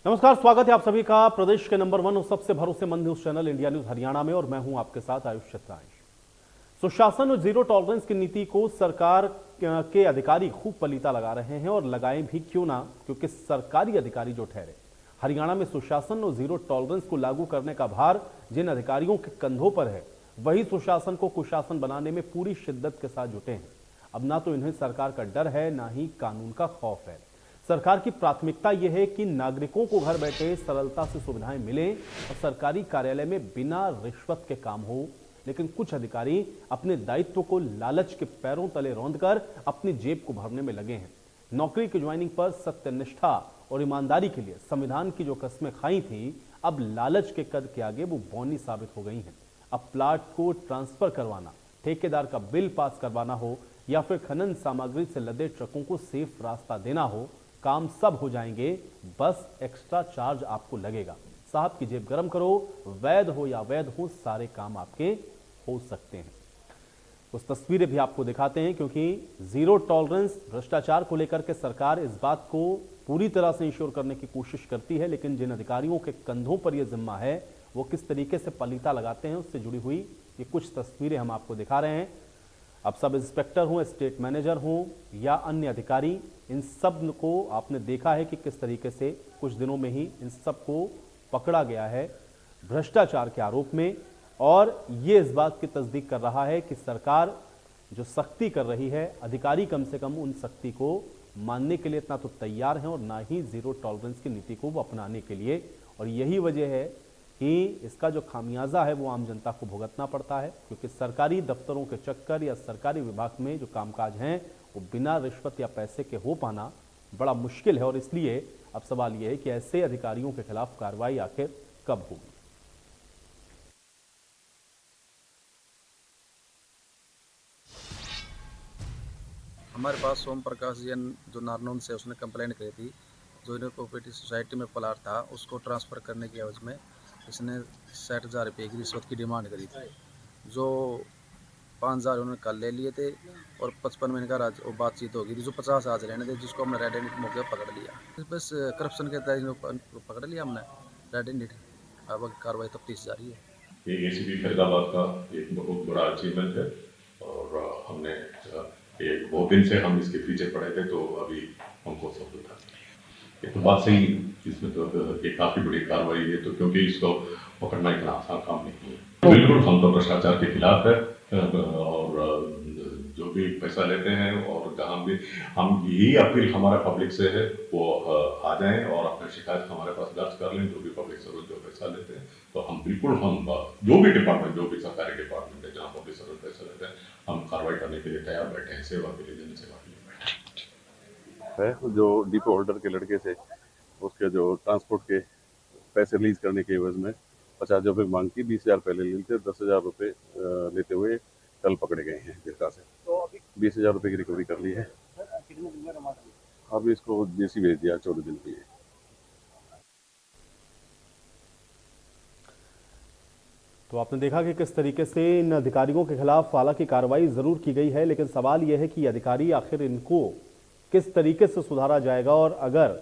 नमस्कार, स्वागत है आप सभी का प्रदेश के नंबर 1 और सबसे भरोसेमंद news channel India news Haryana में। और मैं हूं आपके साथ आयुष छत्रांश। सुशासन और जीरो टॉलरेंस की नीति को सरकार के अधिकारी खूब पलीता लगा रहे हैं, और लगाएं भी क्यों ना, क्योंकि सरकारी अधिकारी जो ठहरे, हरियाणा में सुशासन और जीरो टॉलरेंस को लागू करने का भार जिन अधिकारियों के कंधों पर है, वही सुशासन को कुशासन बनाने में पूरी शिद्दत के साथ जुटे हैं। अब ना तो इन्हें सरकार का डर है, ना ही कानून का खौफ है। सरकार की प्राथमिकता यह है कि नागरिकों को घर बैठे सरलता से सुविधाएं मिलें और सरकारी कार्यालय में बिना रिश्वत के काम हो। लेकिन कुछ अधिकारी अपने दायित्व को लालच के पैरों तले रौंदकर अपनी जेब को भरने में लगे हैं। नौकरी की ज्वाइनिंग पर सत्यनिष्ठा और ईमानदारी के लिए संविधान की जो कस्में खाई थी, अब लालच के कद के आगे वो बौनी साबित हो गई हैं। अब प्लाट को ट्रांसफर करवाना, ठेकेदार का बिल पास करवाना हो, या फिर खनन सामग्री से लदे ट्रकों को सेफ रास्ता देना हो, काम सब हो जाएंगे, बस एक्स्ट्रा चार्ज आपको लगेगा। साहब की जेब गरम करो, वैध हो या अवैध हो, सारे काम आपके हो सकते हैं। कुछ तस्वीरें भी आपको दिखाते हैं, क्योंकि जीरो टॉलरेंस भ्रष्टाचार को लेकर के सरकार इस बात को पूरी तरह से इंश्योर करने की कोशिश करती है, लेकिन जिन अधिकारियों के कंधों पर यह जिम्मा है, वो किस तरीके से पलीता लगाते हैं, उससे जुड़ी हुई ये कुछ तस्वीरें हम आपको दिखा रहे हैं। अब सब इंस्पेक्टर हों, स्टेट मैनेजर हों या अन्य अधिकारी, इन सब को आपने देखा है कि किस तरीके से कुछ दिनों में ही इन सब को पकड़ा गया है भ्रष्टाचार के आरोप में। और ये इस बात की तस्दीक कर रहा है कि सरकार जो सख्ती कर रही है, अधिकारी कम से कम उन सख्ती को मानने के लिए इतना तो तैयार हैं, और ना ही जीरो टॉलरेंस की नीति को वो अपनाने के लिए। और यही वजह है कि इसका जो खामियाजा है वो आम जनता को भुगतना पड़ता है, क्योंकि सरकारी दफ्तरों के चक्कर या सरकारी विभाग में जो कामकाज हैं वो बिना रिश्वत या पैसे के हो पाना बड़ा मुश्किल है। और इसलिए अब सवाल यह है कि ऐसे अधिकारियों के खिलाफ कार्रवाई आखिर कब होगी। हमारे पास सोम प्रकाश जैन जो नारनौल से, उसने कंप्लेंट करी थी। जो इन्हें कोऑपरेटिव सोसाइटी में प्लाट था, उसको ट्रांसफ़र करने की एवज में इसने 60,000 रुपये की रिश्वत की डिमांड करी थी। जो 5,000 उन्होंने कल ले लिए थे, और 55 में इनका वो बातचीत होगी थी। जो 50 आज लेने थे, जिसको हमने रेड एंड मौके पर पकड़ लिया। बस करप्शन के तहत पकड़ लिया हमने रेड एंड। अब कार्रवाई तफ्तीश जारी है। ये एसीपी फरीदाबाद का एक बहुत बड़ा अचीवमेंट है, और हमने एक बहुत दिन से हम इसके पीछे पड़े थे, तो अभी हमको सफल था। ये तो बात सही, इसमें तो एक काफ़ी बड़ी कार्रवाई है, तो क्योंकि इसको पकड़ना इतना आसान काम नहीं है। बिल्कुल हम तो भ्रष्टाचार के खिलाफ है, और जो भी पैसा लेते हैं, और जहाँ भी हम यही अपील हमारा पब्लिक से है, वो आ जाएं और अपना शिकायत हमारे पास दर्ज कर लें। जो भी पब्लिक सर्विस जो पैसा लेते हैं, तो हम बिल्कुल, हम जो भी डिपार्टमेंट, जो भी सरकारी डिपार्टमेंट है जहाँ पब्लिक सर्विस पैसा लेते हैं, हम कार्रवाई करने के लिए तैयार बैठे हैं। सेवा के लिए, जन सेवा के लिए बैठे है। जो डिपो होल्डर के लड़के से उसके जो ट्रांसपोर्ट के पैसे रिलीज करने के एवज में 50,000 रुपये मांग की, 20,000 पहले ले लेते, 10,000 रुपये लेते हुए कल पकड़े गए हैं गिरका से। तो अभी 20,000 रुपये की रिकवरी कर ली है। अभी इसको जेसी भेज दिया 14 दिन के लिए। तो आपने देखा कि किस तरीके से इन अधिकारियों के खिलाफ हालांकि कार्रवाई जरूर की गई है, लेकिन सवाल यह है कि अधिकारी आखिर इनको किस तरीके से सुधारा जाएगा। और अगर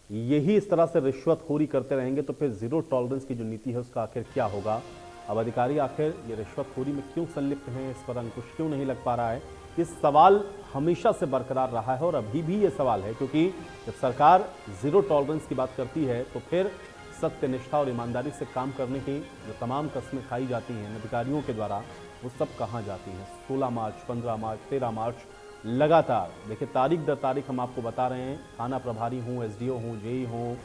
यही इस तरह से रिश्वतखोरी करते रहेंगे, तो फिर जीरो टॉलरेंस की जो नीति है उसका आखिर क्या होगा। अब अधिकारी आखिर ये रिश्वतखोरी में क्यों संलिप्त हैं, इस पर अंकुश क्यों नहीं लग पा रहा है, इस सवाल हमेशा से बरकरार रहा है, और अभी भी ये सवाल है। क्योंकि जब सरकार जीरो टॉलरेंस की बात करती है, तो फिर सत्यनिष्ठा और ईमानदारी से काम करने की जो तमाम कस्में खाई जाती हैं अधिकारियों के द्वारा, वो सब कहाँ जाती हैं। 16 मार्च, 15 मार्च, 13 मार्च लगातार देखिए, तारीख दर तारीख हम आपको बता रहे हैं। थाना प्रभारी हों, एसडीओ हों, जेई हों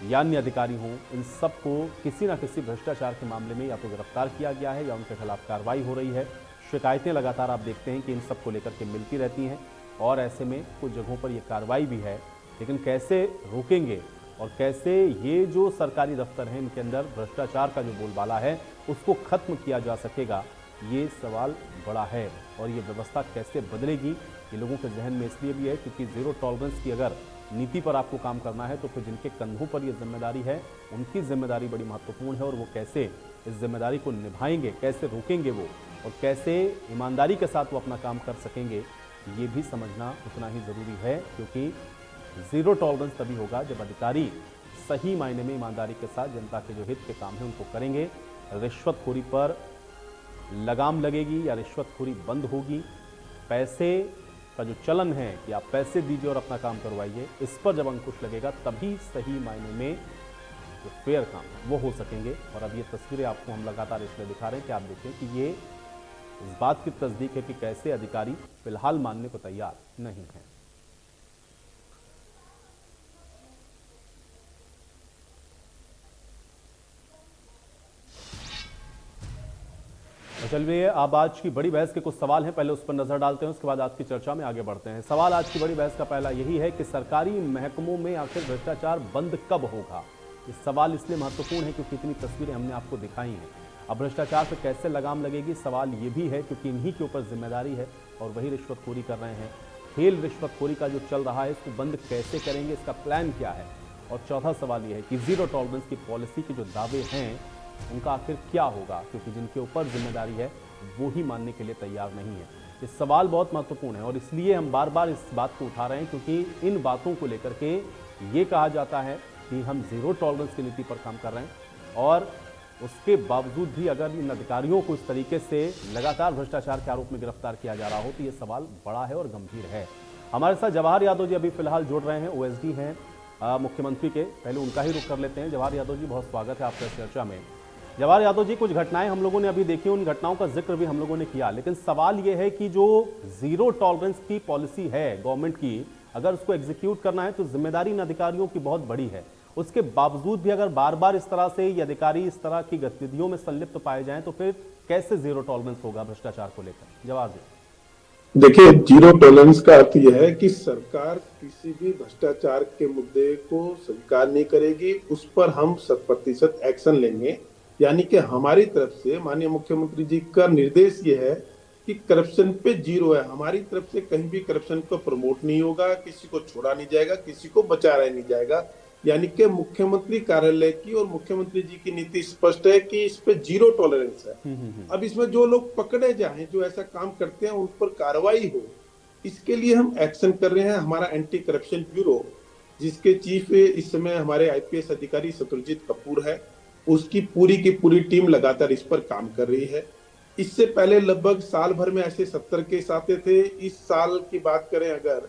या अन्य अधिकारी हों, इन सबको किसी न किसी भ्रष्टाचार के मामले में या तो गिरफ्तार किया गया है, या उनके खिलाफ कार्रवाई हो रही है। शिकायतें लगातार आप देखते हैं कि इन सबको लेकर के मिलती रहती हैं, और ऐसे में कुछ जगहों पर यह कार्रवाई भी है। लेकिन कैसे रोकेंगे, और कैसे ये जो सरकारी दफ्तर हैं इनके अंदर भ्रष्टाचार का जो बोलबाला है उसको खत्म किया जा सकेगा, ये सवाल बड़ा है। और ये व्यवस्था कैसे बदलेगी, ये लोगों के जहन में इसलिए भी है क्योंकि जीरो टॉलरेंस की अगर नीति पर आपको काम करना है, तो फिर जिनके कंधों पर ये जिम्मेदारी है, उनकी जिम्मेदारी बड़ी महत्वपूर्ण है। और वो कैसे इस जिम्मेदारी को निभाएंगे, कैसे रोकेंगे वो, और कैसे ईमानदारी के साथ वो अपना काम कर सकेंगे, ये भी समझना उतना ही ज़रूरी है। क्योंकि जीरो टॉलरेंस तभी होगा जब अधिकारी सही मायने में ईमानदारी के साथ जनता के जो हित के काम है उनको करेंगे। रिश्वतखोरी पर लगाम लगेगी या रिश्वतखोरी बंद होगी। पैसे का जो चलन है कि आप पैसे दीजिए और अपना काम करवाइए, इस पर जब अंकुश लगेगा तभी सही मायने में जो फेयर काम है वो हो सकेंगे। और अब ये तस्वीरें आपको हम लगातार इसलिए दिखा रहे हैं कि आप देखें कि ये इस बात की तस्दीक है कि कैसे अधिकारी फिलहाल मानने को तैयार नहीं है। चलिए अब आज की बड़ी बहस के कुछ सवाल हैं, पहले उस पर नजर डालते हैं, उसके बाद आज की चर्चा में आगे बढ़ते हैं। सवाल आज की बड़ी बहस का पहला यही है कि सरकारी महकमों में आखिर भ्रष्टाचार बंद कब होगा। ये सवाल इसलिए महत्वपूर्ण है क्योंकि इतनी तस्वीरें हमने आपको दिखाई हैं। अब भ्रष्टाचार पर कैसे लगाम लगेगी, सवाल ये भी है क्योंकि इन्हीं के ऊपर जिम्मेदारी है और वही रिश्वतखोरी कर रहे हैं। खेल रिश्वतखोरी का जो चल रहा है इसको बंद कैसे करेंगे, इसका प्लान क्या है। और चौथा सवाल यह है कि जीरो टॉलरेंस की पॉलिसी के जो दावे हैं उनका आखिर क्या होगा, क्योंकि जिनके ऊपर जिम्मेदारी है वो ही मानने के लिए तैयार नहीं है। ये सवाल बहुत महत्वपूर्ण है और इसलिए हम बार बार इस बात को उठा रहे हैं क्योंकि इन बातों को लेकर के ये कहा जाता है कि हम जीरो टॉलरेंस की नीति पर काम कर रहे हैं और उसके बावजूद भी अगर इन अधिकारियों को इस तरीके से लगातार भ्रष्टाचार के आरोप में गिरफ्तार किया जा रहा हो तो ये सवाल बड़ा है और गंभीर है। हमारे साथ जवाहर यादव जी अभी फिलहाल जुड़ रहे हैं, ओएसडी हैं मुख्यमंत्री के। पहले उनका ही रुख कर लेते हैं। जवाहर यादव जी, बहुत स्वागत है आपका इस चर्चा में। जवाहर यादव जी, कुछ घटनाएं हम लोगों ने अभी देखी, उन घटनाओं का जिक्र भी हम लोगों ने किया, लेकिन सवाल यह है कि जो जीरो टॉलरेंस की पॉलिसी है गवर्नमेंट की, अगर उसको एग्जीक्यूट करना है तो जिम्मेदारी इन अधिकारियों की बहुत बड़ी है। उसके बावजूद भी अगर बार बार इस तरह से ये अधिकारी इस तरह की गतिविधियों में संलिप्त पाए जाएं तो फिर कैसे जीरो टॉलरेंस होगा भ्रष्टाचार को लेकर। जवाहर जी, देखिए, जीरो टॉलरेंस का अर्थ यह है कि सरकार किसी भी भ्रष्टाचार के मुद्दे को स्वीकार नहीं करेगी, उस पर हम 100% एक्शन लेंगे। यानी कि हमारी तरफ से माननीय मुख्यमंत्री जी का निर्देश ये है कि करप्शन पे जीरो है। हमारी तरफ से कहीं भी करप्शन को प्रमोट नहीं होगा, किसी को छोड़ा नहीं जाएगा, किसी को बचाया नहीं जाएगा। यानी कि मुख्यमंत्री कार्यालय की और मुख्यमंत्री जी की नीति स्पष्ट है कि इस पे जीरो टॉलरेंस है। अब इसमें जो लोग पकड़े जाएं, जो ऐसा काम करते हैं, उन पर कार्रवाई हो, इसके लिए हम एक्शन कर रहे हैं। हमारा एंटी करप्शन ब्यूरो, जिसके चीफ इस समय हमारे आईपीएस अधिकारी शत्रुजीत कपूर है, उसकी पूरी की पूरी टीम लगातार इस पर काम कर रही है। इससे पहले लगभग साल भर में ऐसे 70 केस आते थे। इस साल की बात करें अगर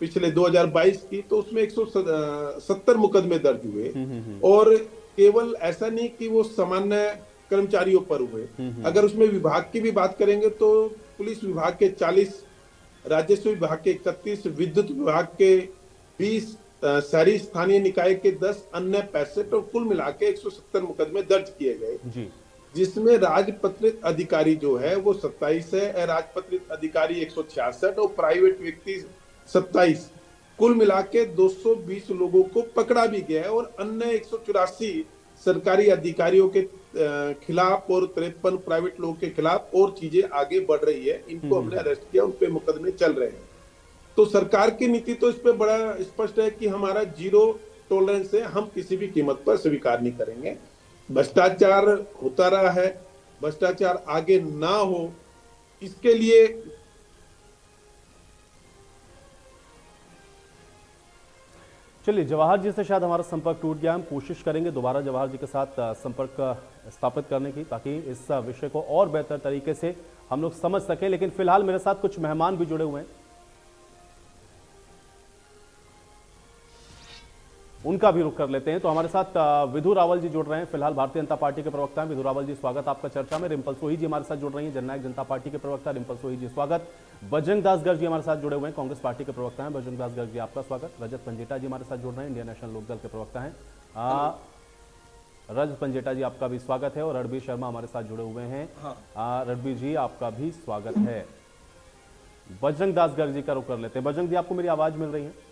पिछले 2022 की, तो उसमें 170 मुकदमे दर्ज हुए। और केवल ऐसा नहीं कि वो सामान्य कर्मचारियों पर हुए, अगर उसमें विभाग की भी बात करेंगे तो पुलिस विभाग के 40, राजस्व विभाग के 31, विद्युत विभाग के 20, शहरी स्थानीय निकाय के 10, अन्य 65 और कुल मिला के 170 मुकदमे दर्ज किए गए, जिसमें राजपत्रित अधिकारी जो है वो 27 है, अराजपत्रित अधिकारी 166 और प्राइवेट व्यक्ति 27। कुल मिला के 220 लोगों को पकड़ा भी गया है और अन्य 184 सरकारी अधिकारियों के खिलाफ और 53 प्राइवेट लोगों के खिलाफ और चीजें आगे बढ़ रही है। इनको हमने अरेस्ट किया, उन पे मुकदमे चल रहे हैं। तो सरकार की नीति तो इस पे बड़ा स्पष्ट है कि हमारा जीरो टॉलरेंस है, हम किसी भी कीमत पर स्वीकार नहीं करेंगे। भ्रष्टाचार होता रहा है, भ्रष्टाचार आगे ना हो, इसके लिए चलिए जवाहर जी से शायद हमारा संपर्क टूट गया, हम कोशिश करेंगे दोबारा जवाहर जी के साथ संपर्क स्थापित करने की, ताकि इस विषय को और बेहतर तरीके से हम लोग समझ सकें। लेकिन फिलहाल मेरे साथ कुछ मेहमान भी जुड़े हुए हैं, उनका भी रुख कर लेते हैं। तो हमारे साथ विधु रावल जी जुड़ रहे हैं, फिलहाल भारतीय जनता पार्टी के प्रवक्ता हैं। विधु रावल जी, स्वागत आपका चर्चा में। रिंपल सोही जी हमारे साथ जुड़ रही हैं, जननायक जनता पार्टी के प्रवक्ता। रिंपल सोही जी स्वागत। बजरंग दास गर्ग जी हमारे साथ जुड़े हुए हैं, कांग्रेस पार्टी के प्रवक्ता हैं। बजरंग दास गर्ग जी आपका स्वागत। रजत पंजेटा जी हमारे साथ जुड़ रहे हैं, इंडियन नेशनल लोकदल के प्रवक्ता हैं। रजत पंजेटा जी आपका भी स्वागत है। और रणबीर शर्मा हमारे साथ जुड़े हुए हैं। रणबीर जी आपका भी स्वागत है। बजरंग दास गर्ग जी का रुख कर लेते हैं। बजरंग जी, आपको मेरी आवाज मिल रही है?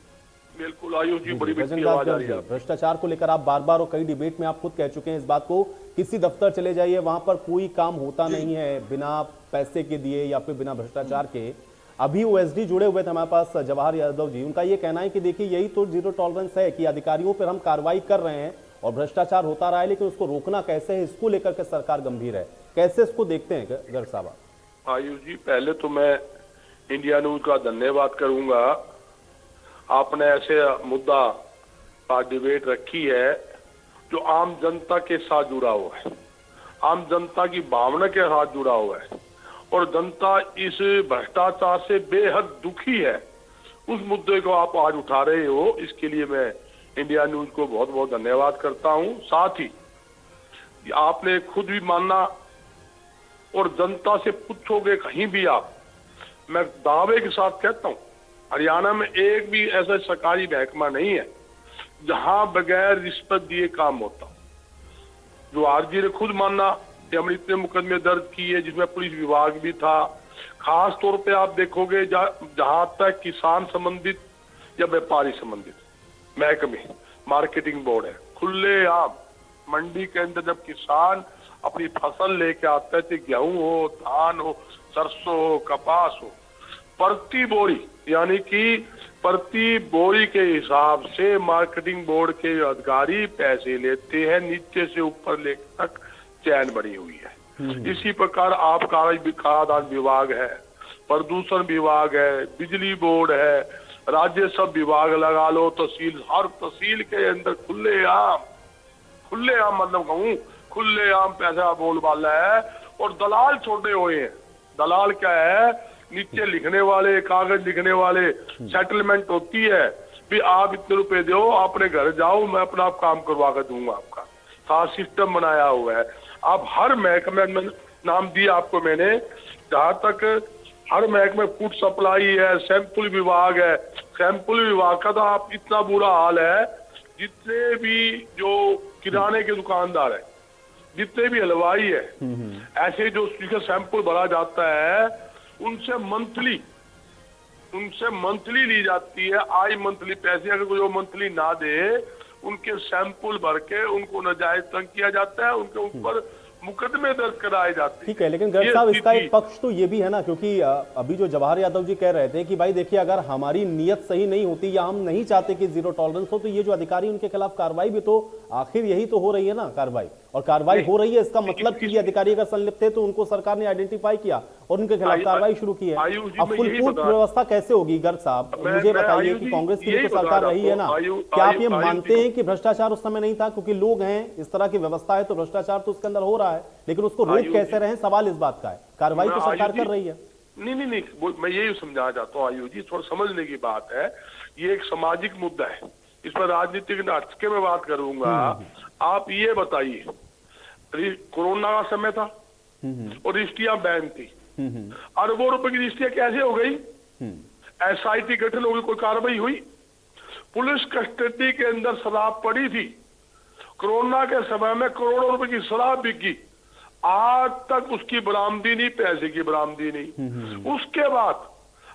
बिल्कुल आयुष जी, बड़ी आवाज आ रही है। भ्रष्टाचार को लेकर आप बार बार और कई डिबेट में आप खुद कह चुके हैं इस बात को, किसी दफ्तर चले जाइए वहां पर कोई काम होता नहीं है बिना पैसे के दिए या फिर बिना भ्रष्टाचार के। अभी ओएसडी जुड़े हुए थे हमारे पास, जवाहर यादव जी, उनका ये कहना है कि देखिए यही तो जीरो टॉलरेंस है कि अधिकारियों पर हम कार्रवाई कर रहे हैं और भ्रष्टाचार होता रहा है, लेकिन उसको रोकना कैसे है, इसको लेकर के सरकार गंभीर है। कैसे इसको देखते हैं गर्ग साहब? आयुष जी, पहले तो मैं इंडिया न्यूज का धन्यवाद करूंगा। आपने ऐसे मुद्दा का डिबेट रखी है जो आम जनता के साथ जुड़ा हुआ है, आम जनता की भावना के साथ जुड़ा हुआ है, और जनता इस भ्रष्टाचार से बेहद दुखी है। उस मुद्दे को आप आज उठा रहे हो, इसके लिए मैं इंडिया न्यूज को बहुत बहुत धन्यवाद करता हूं। साथ ही आपने खुद भी माना, और जनता से पूछोगे कहीं भी आप, मैं दावे के साथ कहता हूं हरियाणा में एक भी ऐसा सरकारी महकमा नहीं है जहां बगैर रिश्वत दिए काम होता। जो आरजी ने खुद माना कि हमने इतने मुकदमे दर्ज किए जिसमें पुलिस विभाग भी था। खास तौर पे आप देखोगे जहां तक किसान संबंधित या व्यापारी संबंधित महकमे, मार्केटिंग बोर्ड है, खुले आम मंडी के अंदर जब किसान अपनी फसल लेके आते थे, गेहूं हो, धान हो, सरसों हो, कपास हो, प्रति बोरी यानी कि प्रति बोरी के हिसाब से मार्केटिंग बोर्ड के अधिकारी पैसे लेते हैं, नीचे से ऊपर ले तक चैन बनी हुई है। इसी प्रकार आबकारी खाद्यान्न विभाग है, प्रदूषण विभाग है, बिजली बोर्ड है, राजस्व विभाग लगा लो, तहसील, हर तहसील के अंदर खुले आम मतलब कहूँ खुले आम पैसा बोलबाला है, और दलाल छोड़े हुए हैं। दलाल क्या है? नीचे लिखने वाले, कागज लिखने वाले, सेटलमेंट होती है भी आप इतने रुपए दो, अपने घर जाओ, मैं अपना आप काम करवा कर दूंगा। आपका सारा सिस्टम बनाया हुआ है। आप हर महकमे में नाम दिया आपको मैंने, जहां तक हर महकमे फूड सप्लाई है, सैंपल विभाग है, सैंपल विभाग का तो आप इतना बुरा हाल है, जितने भी जो किराने के दुकानदार है, जितने भी हलवाई है, ऐसे जो सैंपल भरा जाता है उनसे मंथली ली जाती है, आई मंथली पैसे। अगर कोई मंथली ना दे, उनके सैंपल भर के उनको नाजायज तंग किया जाता है, उनके ऊपर मुकदमे दर्ज कराए जाते हैं। ठीक है, लेकिन गर्ग साहब इसका एक पक्ष तो ये भी है ना, क्योंकि अभी जो जवाहर यादव जी कह रहे थे कि भाई देखिए अगर हमारी नीयत सही नहीं होती या हम नहीं चाहते कि जीरो टॉलरेंस हो, तो ये जो अधिकारी उनके खिलाफ कार्रवाई भी तो आखिर यही तो हो रही है ना, कार्रवाई। और कार्रवाई हो रही है, इसका मतलब कि ये अधिकारी अगर संलिप्त थे तो उनको सरकार ने आइडेंटिफाई किया और उनके खिलाफ कार्रवाई शुरू की है। अब फुलप्रूफ व्यवस्था कैसे होगी गर्ग साहब, मुझे बताइए कि कांग्रेस की तो सरकार रही है ना, क्या आप ये मानते हैं कि भ्रष्टाचार उस समय नहीं था? क्योंकि लोग हैं, इस तरह की व्यवस्था है तो भ्रष्टाचार तो उसके अंदर हो रहा है, लेकिन उसको रोक कैसे रहे, सवाल इस बात का है। कार्रवाई तो सरकार कर रही है। नहीं, मैं यही समझाना चाहता हूँ आयु जी, थोड़ा समझने की बात है। ये एक सामाजिक मुद्दा है, इस पर राजनीतिक न हटके में बात करूंगा। आप ये बताइए, कोरोना का समय था और रजिस्ट्रियां बैन थी, अरबों रुपए की रजिस्ट्रियां कैसे हो गई? एसआईटी गठन हो गई, कोई कार्रवाई हुई? पुलिस कस्टडी के अंदर शराब पड़ी थी, कोरोना के समय में करोड़ों रुपए की शराब बिकी, आज तक उसकी बरामदी नहीं, पैसे की बरामदी नहीं। उसके बाद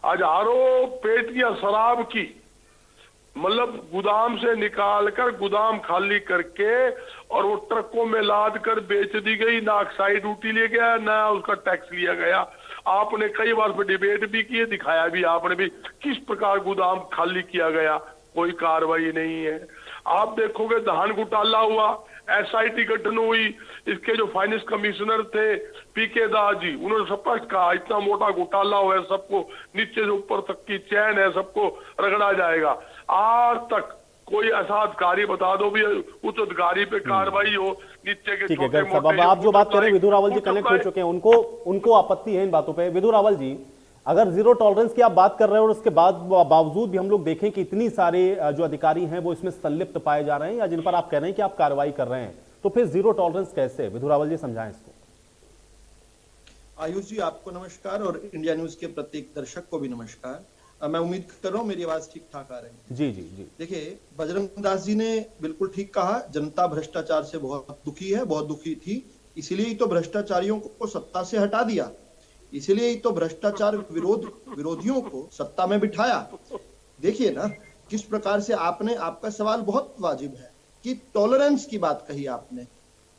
हजारों पेटियां शराब की मतलब गोदाम से निकालकर गोदाम खाली करके और वो ट्रकों में लाद कर बेच दी गई, ना एक्साइज ड्यूटी लिया गया, ना उसका टैक्स लिया गया। आपने कई बार पर डिबेट भी किए, दिखाया भी आपने भी किस प्रकार गोदाम खाली किया गया, कोई कार्रवाई नहीं है। आप देखोगे धान घोटाला हुआ, एसआईटी गठन हुई, इसके जो फाइनेंस कमिश्नर थे पीके दास जी, उन्होंने स्पष्ट कहा इतना मोटा घोटाला हुआ है, सबको नीचे से ऊपर तक की चैन है, सबको रगड़ा जाएगा। आज तक कोई ऐसा अधिकारी बता दो भी उच्च अधिकारी पे कार्रवाई हो, नीचे के छोटे मोटे। आप जो बात करें, विधु रावल जी कनेक्ट हो चुके हैं, उनको आपत्ति है इन बातों पे। विधु रावल जी, अगर जीरो टॉलरेंस की आप बात कर रहे हैं और उसके बावजूद भी हम लोग देखें कि इतनी सारे जो अधिकारी हैं वो इसमें संलिप्त पाए जा रहे हैं या जिन पर आप कह रहे हैं कि आप कार्रवाई कर रहे हैं, तो फिर जीरो टॉलरेंस कैसे? विधु रावल जी समझाएं इसको। आयुष जी, आपको नमस्कार और इंडिया न्यूज के प्रत्येक दर्शक को भी नमस्कार। मैं उम्मीद कर रहा हूँ मेरी आवाज ठीक ठाक आ रही है। जी जी जी। देखिए, बजरंग दास जी ने बिल्कुल ठीक कहा, जनता भ्रष्टाचार से बहुत दुखी है, बहुत दुखी थी, इसीलिए ही तो भ्रष्टाचारियों को सत्ता से हटा दिया, इसीलिए ही तो भ्रष्टाचार विरोधियों को सत्ता में बिठाया। देखिए ना किस प्रकार से आपने, आपका सवाल बहुत वाजिब है कि टॉलरेंस की बात कही आपने।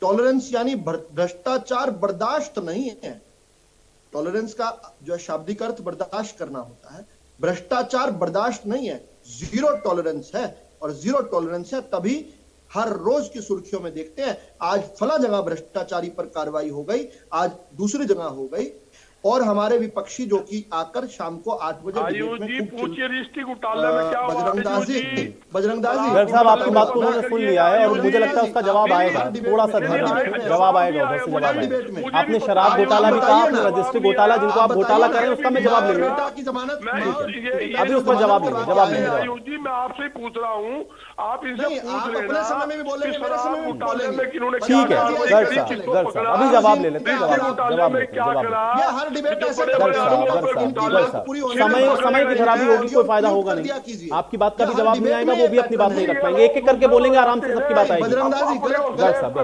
टॉलरेंस यानी भ्रष्टाचार बर्दाश्त नहीं है। टॉलरेंस का जो शाब्दिक अर्थ बर्दाश्त करना होता है, भ्रष्टाचार बर्दाश्त नहीं है, जीरो टॉलरेंस है। और जीरो टॉलरेंस है तभी हर रोज की सुर्खियों में देखते हैं, आज फला जगह भ्रष्टाचारी पर कार्रवाई हो गई, आज दूसरी जगह हो गई। और हमारे विपक्षी जो कि आकर शाम को 8 बजे आयुष जी पूछिए रजिस्ट्री घोटाले में क्या हुआ? बजरंग दास जी गर्ग साहब आपकी बात को उन्होंने सुन लिया है और मुझे लगता है उसका जवाब आएगा, थोड़ा सा धैर्य रखें, जवाब आएगा, उधर से जवाब आएगा। आपने शराब घोटाला भी कहा, आपने रजिस्ट्री घोटाला जिनको आप घोटाला करें उसका मैं जवाब ले लूंगा, अभी उस पर जवाब लेंगे, जवाब लेंगे। आयुष जी मैं आपसे पूछ रहा हूँ, आप इनसे पूछ अपने समय में भी बोलेंगे, मेरे समय में भी बोलेंगे। ठीक है गर्ग साहब अभी जवाब ले लेते हैं, जवाब लेते हैं। समय की खराबी होगी, कोई फायदा होगा नहीं, आपकी बात का भी जवाब नहीं आएगा, वो भी अपनी बात नहीं रख पाएंगे, एक एक करके बोलेंगे, आराम से सबकी बात आएगी। गर्ग साहब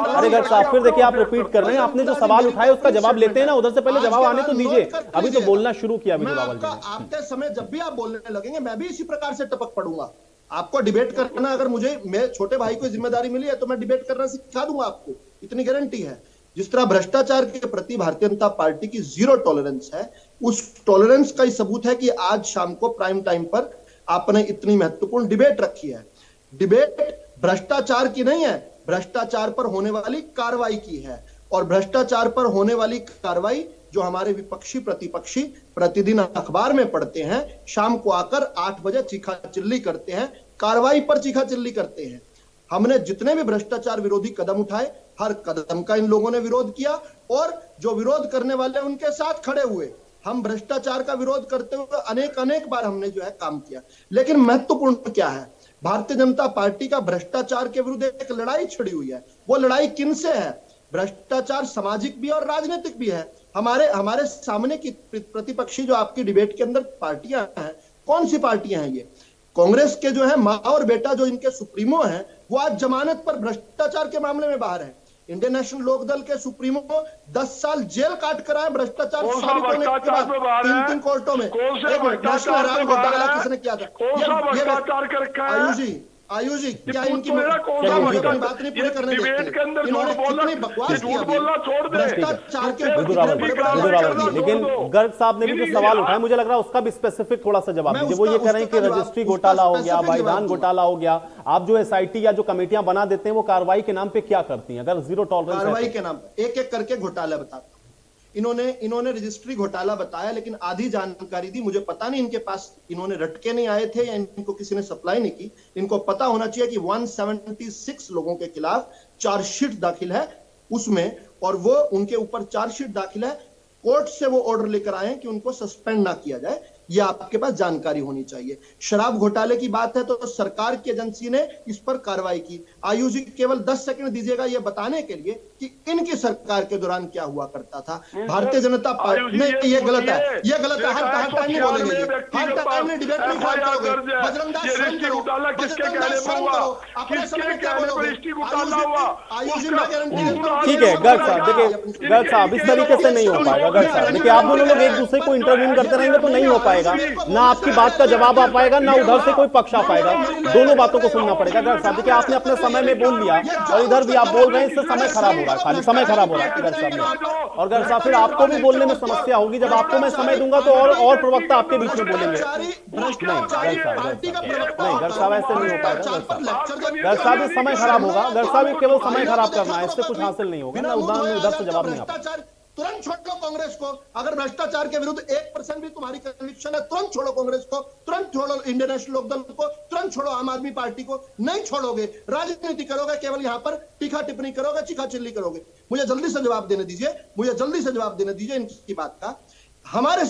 अरे गर्ग साहब फिर देखिए आप रिपीट कर रहे हैं, आपने जो सवाल उठाए उसका जवाब लेते हैं ना, उधर से पहले जवाब आने तो दीजिए, अभी तो बोलना शुरू किया अभी जवाब। आपके समय जब भी आप बोलने लगेंगे मैं भी इसी प्रकार से टपक पड़ूंगा। आपको डिबेट करना, अगर मुझे मैं छोटे भाई को जिम्मेदारी मिली है तो मैं डिबेट करना सिखा दूंगा आपको, इतनी गारंटी है। जिस तरह भ्रष्टाचार के प्रति भारतीय जनता पार्टी की जीरो टॉलरेंस है, उस टॉलरेंस का ही सबूत है कि आज शाम को प्राइम टाइम पर आपने इतनी महत्वपूर्ण डिबेट रखी है। डिबेट भ्रष्टाचार की नहीं है, भ्रष्टाचार पर होने वाली कार्रवाई की है, और भ्रष्टाचार पर होने वाली कार्रवाई जो हमारे विपक्षी प्रतिपक्षी प्रतिदिन अखबार में पढ़ते हैं, शाम को आकर 8 बजे चीखा चिल्ली करते हैं, कार्रवाई पर चीखा चिल्ली करते हैं। हमने जितने भी भ्रष्टाचार विरोधी कदम उठाए, हर कदम का इन लोगों ने विरोध किया, और जो विरोध करने वाले उनके साथ खड़े हुए। हम भ्रष्टाचार का विरोध करते हुए अनेक बार हमने जो है काम किया। लेकिन महत्वपूर्ण क्या है, भारतीय जनता पार्टी का भ्रष्टाचार के विरुद्ध एक लड़ाई छिड़ी हुई है। वो लड़ाई किनसे है? भ्रष्टाचार सामाजिक भी और राजनीतिक भी है। हमारे सामने की प्रतिपक्षी जो आपकी डिबेट के अंदर पार्टियां हैं, कौन सी पार्टियां हैं ये? कांग्रेस के जो है माँ और बेटा जो इनके सुप्रीमो हैं, वो आज जमानत पर भ्रष्टाचार के मामले में बाहर है। इंडियन नेशनल लोकदल के सुप्रीमो 10 साल जेल काट कर आए भ्रष्टाचार साबित होने के बाद 3 कोर्टों में। नेशनल हराम घोटाला किसने किया था? आयुष जी क्या इनकी बात नहीं पूरी करने देते? इन्होंने कितनी बकवास किया, भ्रष्टाचार के। लेकिन गर्ग साहब ने भी जो सवाल उठाया, मुझे लग रहा है उसका भी स्पेसिफिक थोड़ा सा जवाब दीजिए। वो ये कह रहे हैं कि रजिस्ट्री घोटाला हो गया, भाईदान घोटाला हो गया, आप जो एसआईटी या जो कमेटियां बना देते हैं वो कार्रवाई के नाम पे क्या करती हैं? अगर जीरो टॉलरेंस कार्रवाई के नाम पे एक एक करके घोटाला बताता। इन्होंने रजिस्ट्री घोटाला बताया, लेकिन आधी जानकारी दी। मुझे पता नहीं इनके पास, इन्होंने रटके नहीं आए थे या इनको किसी ने सप्लाई नहीं की। इनको पता होना चाहिए कि 176 लोगों के खिलाफ चार्जशीट दाखिल है उसमें, और वो उनके ऊपर चार्जशीट दाखिल है, कोर्ट से वो ऑर्डर लेकर आए कि उनको सस्पेंड ना किया जाए। ये आपके पास जानकारी होनी चाहिए। शराब घोटाले की बात है तो सरकार की एजेंसी ने इस पर कार्रवाई की। आयुष जी केवल 10 सेकंड दीजिएगा ये बताने के लिए कि इनकी सरकार के दौरान क्या हुआ करता था। भारतीय जनता पार्टी ने, ये गलत है, ये गलत है। हर टाइम नहीं बोलेंगे, हर टाइम में डिबेट नहीं करोगे। बजरंग दास स्वयं करो, अपने समय क्या बोलोगे? आयुष जी मैं गारंटी देता हूं। ठीक है गर्ग साहब, देखिए गर्ग साहब इस तरीके से नहीं हो पाएगा। गर्ग साहब देखिए, आप दोनों लोग एक दूसरे को इंटरव्यू करते रहेंगे तो नहीं हो पाएगा, ना आपकी बात का जवाब आ पाएगा, ना उधर से कोई पक्ष आ पाएगा, दोनों बातों को सुनना पड़ेगा। गर्ग साहब देखिए, आपने अपने समय में बोल लिया और इधर भी आप बोल रहे हैं, इससे समय खराब हो रहा है, खाली समय खराब हो रहा है गर्ग साहब ने। और गर्ग साहब फिर आपको भी बोलने में समस्या होगी, जब आपको मैं समय दूंगा तो और प्रवक्ता आपके बीच में बोलेंगे। नहीं गर्ग साहब ऐसे नहीं हो पाएगा। गर्ग साहब समय खराब होगा, गर्ग साहब केवल समय खराब करना है, इससे कुछ हासिल नहीं होगा ना, उधर से जवाब नहीं आ पाएगा। तुरंत छोड़ दो कांग्रेस को। अगर भ्रष्टाचार के विरुद्ध 1% भी तुम्हारी कन्विक्शन है, तुरंत छोड़ो कांग्रेस को, तुरंत छोड़ो इंडियन नेशनल लोकदल को, तुरंत छोड़ो आम आदमी पार्टी को। नहीं छोड़ोगे, राजनीति करोगे, केवल यहां पर टीका टिप्पणी करोगे, चीखा चिल्ली करोगे। मुझे जल्दी से जवाब देने दीजिए, इनकी बात का।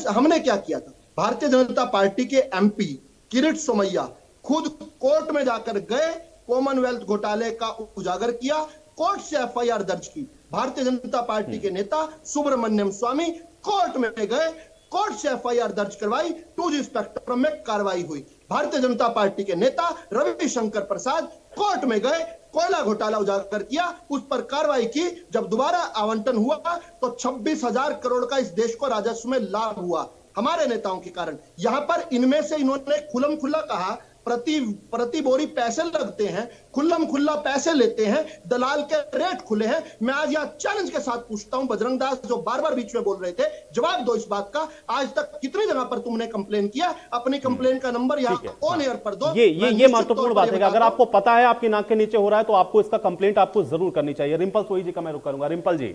हमने क्या किया था? भारतीय जनता पार्टी के एमपी किरीट सोमैया खुद कोर्ट में जाकर गए, कॉमनवेल्थ घोटाले का उजागर किया, कोर्ट से एफआईआर दर्ज की। भारतीय जनता पार्टी के नेता सुब्रमण्यम स्वामी कोर्ट में गए, कोर्ट से एफआईआर दर्ज करवाई, 2G स्पेक्ट्रम में कार्रवाई हुई। भारतीय जनता पार्टी के नेता रविशंकर प्रसाद कोर्ट में गए, कोयला घोटाला उजागर किया, उस पर कार्रवाई की। जब दोबारा आवंटन हुआ तो 26,000 करोड़ का इस देश को राजस्व में लाभ हुआ हमारे नेताओं के कारण। यहां पर इनमें से इन्होंने खुलम खुला कहा प्रति बोरी पैसे लगते हैं, खुल्लम खुल्ला पैसे लेते हैं, दलाल के रेट खुले हैं। मैं आज यहाँ चैलेंज के साथ पूछता हूं बजरंग दास जो बार बार बीच में बोल रहे थे, जवाब दो इस बात का, आज तक कितनी जगह पर तुमने कंप्लेन किया? अपनी कंप्लेन का नंबर यहाँ ऑन एयर पर दो। ये महत्वपूर्ण बात है कि अगर आपको पता है आपकी नाक के नीचे हो रहा है तो आपको इसका कंप्लेंट आपको जरूर करनी चाहिए। रिंपल सोई जी का मैं रुक करूंगा। रिंपल जी,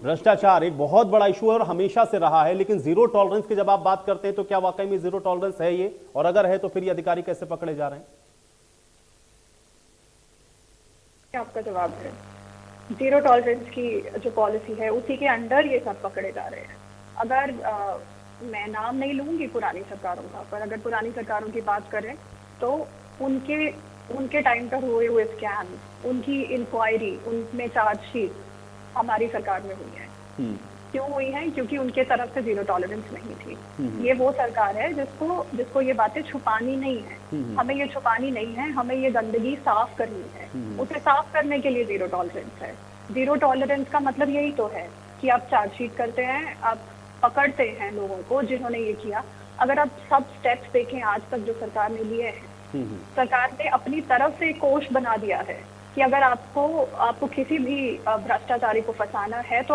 भ्रष्टाचार एक बहुत बड़ा इशू है और हमेशा से रहा है, लेकिन जीरो टॉलरेंस की जब आप बात करते हैं तो क्या वाकई में जीरो टॉलरेंस है ये, और अगर है तो फिर ये अधिकारी कैसे पकड़े जा रहे हैं? आपका जवाब है जीरो टॉलरेंस की जो पॉलिसी है उसी के अंडर ये सब पकड़े जा रहे हैं। अगर मैं नाम नहीं लूंगी पुरानी सरकारों का, पर अगर पुरानी सरकारों की बात करें तो उनके टाइम पर हुए स्कैम, उनकी इंक्वायरी, उनमें चार्जशीट हमारी सरकार में हुई है। क्यों हुई है? क्योंकि उनके तरफ से जीरो टॉलरेंस नहीं थी। ये वो सरकार है जिसको ये बातें छुपानी नहीं है। हमें ये छुपानी नहीं है, हमें ये गंदगी साफ करनी है। उसे साफ करने के लिए जीरो टॉलरेंस है। जीरो टॉलरेंस का मतलब यही तो है कि आप चार्जशीट करते हैं, आप पकड़ते हैं लोगों को जिन्होंने ये किया। अगर आप सब स्टेप्स देखें आज तक जो सरकार ने लिए हैं, सरकार ने अपनी तरफ से कोष बना दिया है कि अगर आपको किसी भी भ्रष्टाचारी को फंसाना है तो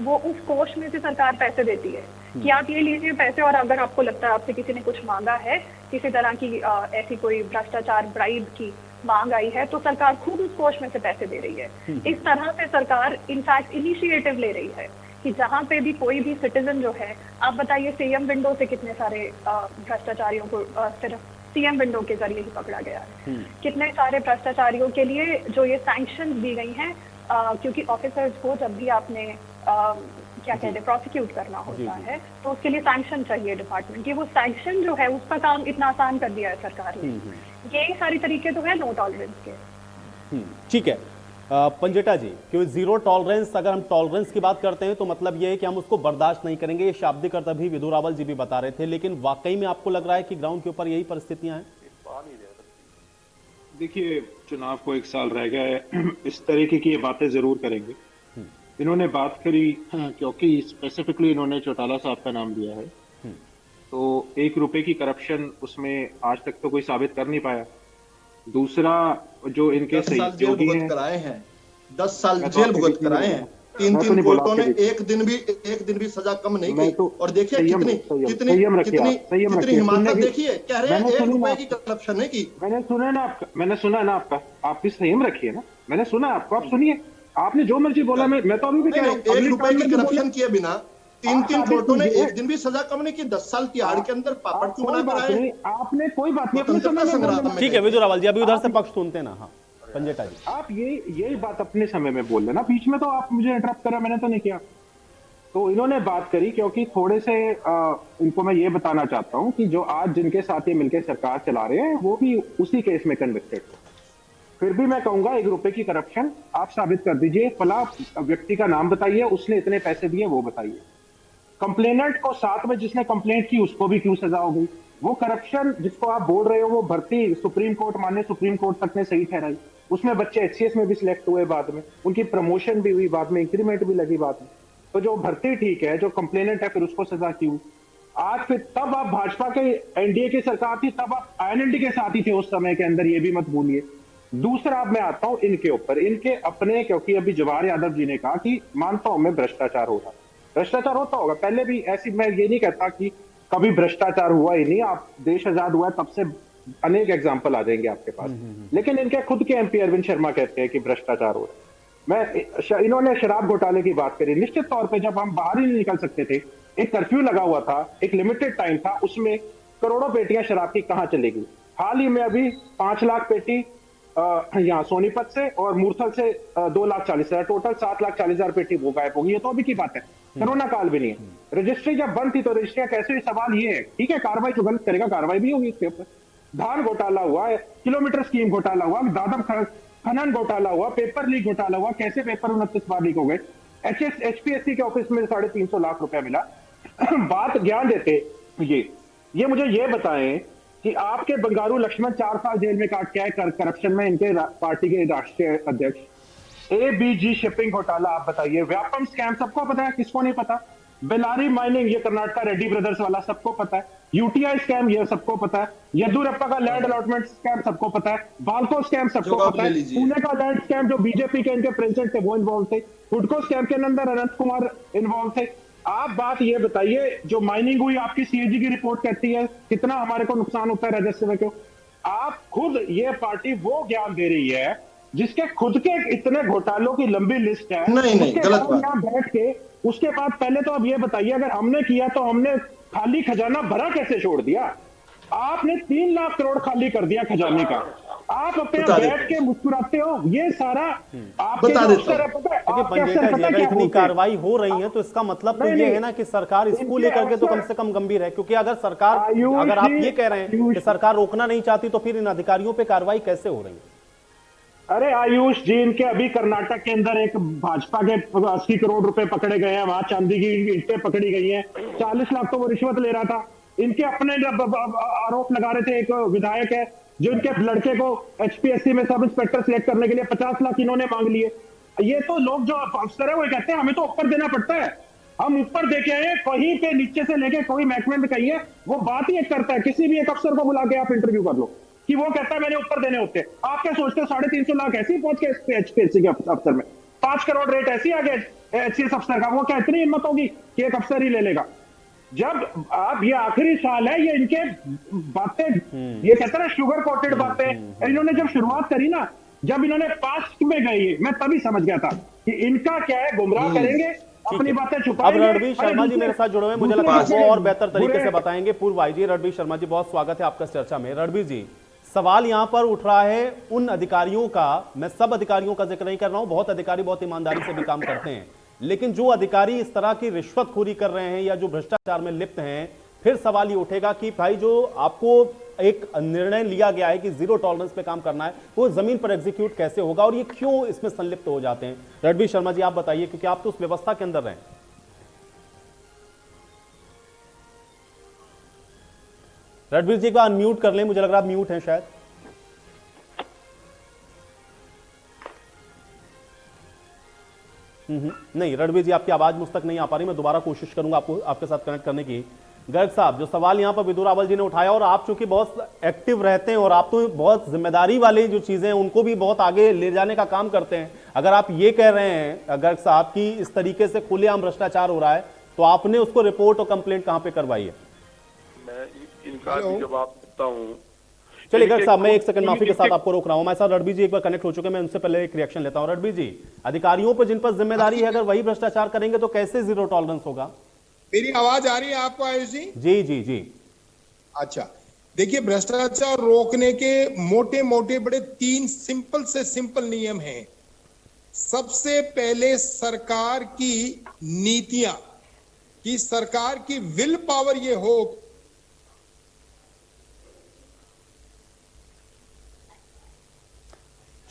वो उस कोष में से सरकार पैसे देती है कि आप ये लीजिए पैसे, और अगर आपको लगता है आपसे किसी ने कुछ मांगा है, किसी तरह की ऐसी कोई भ्रष्टाचार ब्राइब की मांग आई है, तो सरकार खुद उस कोष में से पैसे दे रही है। इस तरह से सरकार इनफैक्ट इनिशिएटिव ले रही है कि जहाँ पे भी कोई भी सिटीजन जो है, आप बताइए सीएम विंडो से कितने सारे भ्रष्टाचारियों को सिर्फ सीएम विंडो के जरिए ही पकड़ा गया है। कितने सारे भ्रष्टाचारियों के लिए जो ये सैंक्शन दी गई हैं, क्योंकि ऑफिसर्स को जब भी आपने क्या कहते हैं प्रोसिक्यूट करना होता है तो उसके लिए सैंक्शन चाहिए डिपार्टमेंट की। वो सैंक्शन जो है उसका काम इतना आसान कर दिया है सरकार ने। यही सारी तरीके तो है नो टॉलरेंस के। ठीक है पंजेटा जी, क्योंकि जीरो टॉलरेंस, अगर हम टॉलरेंस की बात करते हैं तो मतलब ये है कि हम उसको बर्दाश्त नहीं करेंगे। ये शाब्दिक अर्थ अभी विधु रावल जी भी बता रहे थे, लेकिन वाकई में आपको लग रहा है कि ग्राउंड के ऊपर यही परिस्थितियां हैं? देखिए, चुनाव को 1 साल रह गया है, इस तरीके की ये बातें जरूर करेंगे। इन्होंने बात करी क्योंकि स्पेसिफिकली इन्होंने चौटाला साहब का नाम दिया है, तो 1 रुपए की करप्शन उसमें आज तक तो कोई साबित कर नहीं पाया। दूसरा, जो इनके सहयोगी हैं, 10 साल जेल भुगत कराए हैं। 3 कोर्टों ने एक दिन भी सजा कम नहीं की। और देखिए कितनी हिमाकत देखिए, कह रहे हैं 1 रुपए की करप्शन नहीं की। मैंने सुना ना आपका, आप भी संयम रखिए ना, मैंने सुना आपको, आप सुनिए। आपने जो मर्जी बोला, मैं तो अभी भी कह रहा हूँ 1 रुपए की करप्शन किए बिना 3 कोर्टों ने एक दिन भी सजा कम नहीं की। 10 साल तिहाड़ के अंदर पापड़ क्यों बना कराए? आपने कोई बात नहीं। ठीक है विधु रावल जी, अभी उधर से पक्ष सुनते ना। हाँ पंजेटा जी, आप यही बात अपने समय में बोल लेना, बीच में तो आप मुझे इंटरप्ट करा, मैंने तो नहीं किया। तो इन्होंने बात करी क्योंकि थोड़े से इनको मैं ये बताना चाहता हूं कि जो आज जिनके साथ ये मिलकर सरकार चला रहे हैं वो भी उसी केस में कन्विक्टेड। फिर भी मैं कहूंगा 1 रुपए की करप्शन आप साबित कर दीजिए, फला व्यक्ति का नाम बताइए, उसने इतने पैसे दिए वो बताइए। कंप्लेनेंट को साथ में जिसने कंप्लेंट की उसको भी क्यों सजा हो गई? वो करप्शन जिसको आप बोल रहे हो वो भर्ती सुप्रीम कोर्ट तक ने सही ठहराई, उसमें बच्चे HCS में भी सिलेक्ट हुए, बाद में उनकी प्रमोशन भी हुई, बाद में इंक्रीमेंट भी लगी बाद में। तो जो भर्ती ठीक है, जो कंप्लेनेंट है फिर उसको सजा क्यों? आज फिर तब आप भाजपा के एनडीए की सरकार थी, तब आप INLD के साथ ही थे उस समय के अंदर, ये भी मत भूलिए। दूसरा, अब मैं आता हूं इनके ऊपर, इनके अपने, क्योंकि अभी जवाहर यादव जी ने कहा कि मानता हूं मैं भ्रष्टाचार होगा, भ्रष्टाचार होता होगा, पहले भी ऐसी, मैं ये नहीं कहता कि कभी भ्रष्टाचार हुआ ही नहीं, आप देश आजाद हुआ है तब से अनेक एग्जाम्पल आ जाएंगे आपके पास। लेकिन इनके खुद के MP अरविंद शर्मा कहते हैं कि भ्रष्टाचार हो रहा है। इन्होंने शराब घोटाले की बात करी। निश्चित तौर पे जब हम बाहर ही नहीं निकल सकते थे, एक कर्फ्यू लगा हुआ था, एक लिमिटेड टाइम था, उसमें करोड़ों पेटियां शराब की कहां चलेगी? हाल ही में अभी 5 लाख पेटी यहाँ सोनीपत से और मूर्थल से 2,40,000, टोटल 7,40,000 पेटी वो गायब होगी। ये तो अभी की बात है, कोरोना काल भी नहीं है। रजिस्ट्री जब बंद थी तो रजिस्ट्रियां कैसे? सवाल ये है, ठीक है, कार्रवाई जो गलत करेगा कार्रवाई भी होगी इसके ऊपर। धान घोटाला हुआ है, किलोमीटर स्कीम घोटाला हुआ, दादम खनन घोटाला हुआ, पेपर लीक घोटाला हुआ, कैसे पेपर 29 बार लीक हो गए, HPSC के ऑफिस में 350 लाख रुपया मिला। बात ज्ञान देते ये मुझे ये बताएं कि आपके बंगारू लक्ष्मण 4 साल जेल में काट के आए करप्शन में, इनके पार्टी के राष्ट्रीय अध्यक्ष। ABG शिपिंग घोटाला आप बताइए, व्यापम स्कैम सबको पता है, किसको नहीं पता? बेलारी माइनिंग, ये कर्नाटका रेड्डी ब्रदर्स वाला सबको पता है। यूटीआई स्कैम ये सबको पता है, येदुरप्पा का लैंड अलॉटमेंट स्कैम सबको पता है, बाल्को स्कैम सबको पता है, पुणे का लैंड स्कैम जो बीजेपी के इनके प्रेसिडेंट थे वो इन्वॉल्व थे, हुडको स्कैम के अंदर अनंत कुमार इन्वॉल्व थे। आप बात ये बताइए, जो माइनिंग हुई आपकी सीएजी की रिपोर्ट कहती है कितना हमारे को नुकसान होता है राजस्व में, क्यों? आप खुद ये पार्टी वो ज्ञान दे रही है जिसके खुद के इतने घोटालों की लंबी लिस्ट है। नहीं गलत बात। यहाँ बैठ के उसके बाद पहले तो अब ये बताइए, अगर हमने किया तो हमने खाली खजाना भरा कैसे छोड़ दिया? आपने 3 लाख करोड़ खाली कर दिया खजाने का। आप अपने बैठ के मुस्कुराते हो, ये सारा आपके अफसर है, पता है आपके अफसर पता अगर क्या इतनी होते हैं? कार्रवाई हो रही है तो इसका मतलब तो नहीं, ये नहीं। है ना कि सरकार इसको इनके लेकर के तो अफसर- कम से कम गंभीर है, क्योंकि अगर सरकार, आयुष अगर आप जी, ये कह रहे हैं आयुष- कि सरकार रोकना नहीं चाहती तो फिर इन अधिकारियों पे कार्रवाई कैसे हो रही है? अरे आयुष जी, इनके अभी कर्नाटक के अंदर एक भाजपा के 80 करोड़ रुपए पकड़े गए हैं, वहां चांदी की ईंटें पकड़ी गई हैं, 40 लाख तो वो रिश्वत ले रहा था। इनके अपने आरोप लगा रहे थे, एक विधायक है जो इनके लड़के को एचपीएससी में सब इंस्पेक्टर सिलेक्ट करने के लिए 50 लाख इन्होंने मांग लिए। ये तो लोग जो अफसर है वो कहते हैं हमें तो ऊपर देना पड़ता है, हम ऊपर दे के आए, कहीं पे नीचे से लेके कोई महकमे में कहीं है, वो बात ही एक करता है। किसी भी एक अफसर को बुला के आप इंटरव्यू कर लो कि वो कहता है मैंने ऊपर देने होते। आप क्या सोचते हो 350 लाख ऐसे ही पहुंच के एचपीएससी के अफसर में 5 करोड़ रेट ऐसे आ गया एचसीएस अफसर का? वो क्या इतनी हिम्मत होगी कि एक अफसर ही ले लेगा? जब आप, ये आखिरी साल है, ये इनके बातें, ये कहते हैं ना शुगर कोटेड बातें, इन्होंने जब शुरुआत करी ना, जब इन्होंने पास में गई, मैं तभी समझ गया था कि इनका क्या है, गुमराह करेंगे, अपनी बातें अब छुपाएंगे। रणबीर शर्मा जी मेरे साथ जुड़े हुए हैं, मुझे लगता है वो और बेहतर तरीके से बताएंगे। पूर्व आईजी रणबीर शर्मा जी, बहुत स्वागत है आपका इस चर्चा में। रणबीर जी, सवाल यहां पर उठ रहा है उन अधिकारियों का, मैं सब अधिकारियों का जिक्र नहीं कर रहा हूं, बहुत अधिकारी बहुत ईमानदारी से भी काम करते हैं, लेकिन जो अधिकारी इस तरह की रिश्वतखोरी कर रहे हैं या जो भ्रष्टाचार में लिप्त हैं, फिर सवाल ये उठेगा कि भाई जो आपको एक निर्णय लिया गया है कि जीरो टॉलरेंस पे काम करना है, वो जमीन पर एग्जीक्यूट कैसे होगा और ये क्यों इसमें संलिप्त हो जाते हैं? रणबीर शर्मा जी आप बताइए, क्योंकि आप तो उस व्यवस्था के अंदर रहे। रणबीर जी को अनम्यूट कर लें, मुझे लग रहा है आप म्यूट हैं शायद। नहीं रणबीर जी, आपकी आवाज मुझ तक नहीं आ पा रही, मैं दोबारा कोशिश करूंगा आपको आपके साथ कनेक्ट करने की। गर्ग साहब, जो सवाल यहां पर विदुर रावल जी ने उठाया, और आप चूंकि बहुत एक्टिव रहते हैं और आप तो बहुत जिम्मेदारी वाली जो चीजें हैं उनको भी बहुत आगे ले जाने का काम करते हैं, अगर आप ये कह रहे हैं गर्ग साहब कि इस तरीके से खुलेआम भ्रष्टाचार हो रहा है, तो आपने उसको रिपोर्ट और कंप्लेंट कहां पे करवाई है? मैं इनका भी जवाब देता हूँ। चलिए गर्ग साहब, मैं एक सेकंड माफी के साथ आपको रोक रहा हूं। हमारे साथ रणबीर जी एक बार कनेक्ट हो चुके हैं, मैं उनसे पहले एक रिएक्शन लेता हूं। रणबीर जी, अधिकारियों पर जिन पर जिम्मेदारी है, अगर वही भ्रष्टाचार करेंगे तो कैसे जीरो टॉलरेंस होगा? मेरी आवाज आ रही है आपको आयुष जी? जी जी जी। अच्छा, देखिए, भ्रष्टाचार रोकने के मोटे मोटे बड़े 3 सिंपल से सिंपल नियम हैं। सबसे पहले सरकार की नीतियां, कि सरकार की विल पावर ये हो।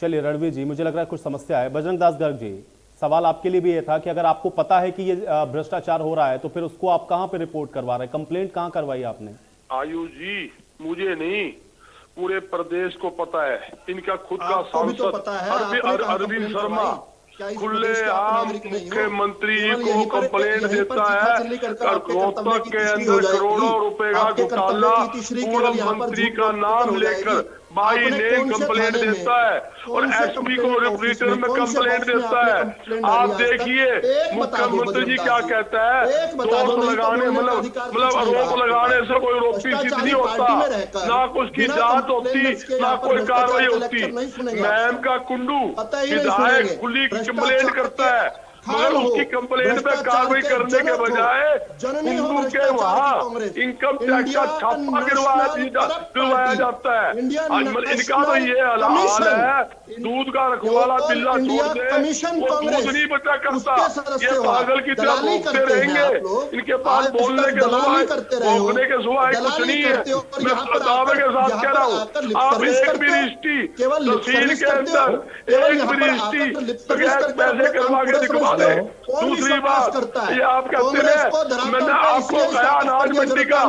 चलिए रणबीर जी, मुझे लग रहा है कुछ समस्या है। बजरंग दास गर्ग जी, सवाल आपके लिए भी ये था कि अगर आपको पता है कि ये भ्रष्टाचार हो रहा है तो फिर उसको आप कहां पे रिपोर्ट करवा रहे हैं, कंप्लेंट कहां करवाई आपने? आयुष जी, मुझे नहीं, पूरे प्रदेश को पता है। इनका खुद का आपको भी तो पता है, आपने कहा अरविंद कंप्लेंट शर्मा करवाई? क्या इस खुले प्रदेश के आप आम नागरिक नहीं हो? मुख्यमंत्री केवल को यहीं पर- कंप्लेंट यहीं पर देता है, चिल्ली करकर आपके कर्तव्य रोहतक की के तीसरी हो अंदर जाएगी। करोड़ों रुपए का आपके कर्तव्य घोटाला की तीसरी पूर्व केवल यहाँ पर मंत्री झूठ का बोलकर नाम हो लेकर जाएगी। बाई आपने नेम कौन से कंप्लेंट थाने में, देता है और कौन से एसपी को कंप्लेंट रिपीटर ऑफिस में कौन से कंप्लेंट बॉक्स में देता आपने है। कंप्लेंट आप डाली आज तक? देखिए एक बता दो मुख्यमंत्री जी बजरंग क्या दास जी। कहता है, एक बता दो, दोष नहीं तो लगाने बोलने का मतलब अधिकार कुछ नहीं आरोप आपके लगाने पास। से कोई रोकती नहीं भ्रष्टाचारी होता, पार्टी में रहकर ना कुछ की बिना जांच होती, कंप्लेंट्स के ना यहाँ पर कोई भ्रष्टाचार कार्रवाई का होती। लेक्चर नहीं सुनेंगे मैम आपसे। का कुंडू पता ही नहीं सुनेंगे। विधायक खुली कंप्लेंट करता है, मगर उसकी कंप्लेंट पे कार्रवाई करने के बजाय कुंडू के वहाँ इनकम टैक्स का छापा गिरवाया जाता है। इनका तो ये हाल है, दूध का रखवाला बिल्ला छोड़ दे, वो दूध नहीं बचा करता। ये पागल की तरह भोगते रहेंगे, इनके पास बोलने के सिवाय भोगने के सिवाय कुछ नहीं है। मैं दावे के साथ कह रहा हूँ, आप एक भी रजिस्ट्री तहसील के अंदर एक भी रजिस्ट्री बगैर पैसे करवा के दिखवा दे। दूसरी बात, ये आप कहते हैं मैंने आपको कहा अनाज मंडी का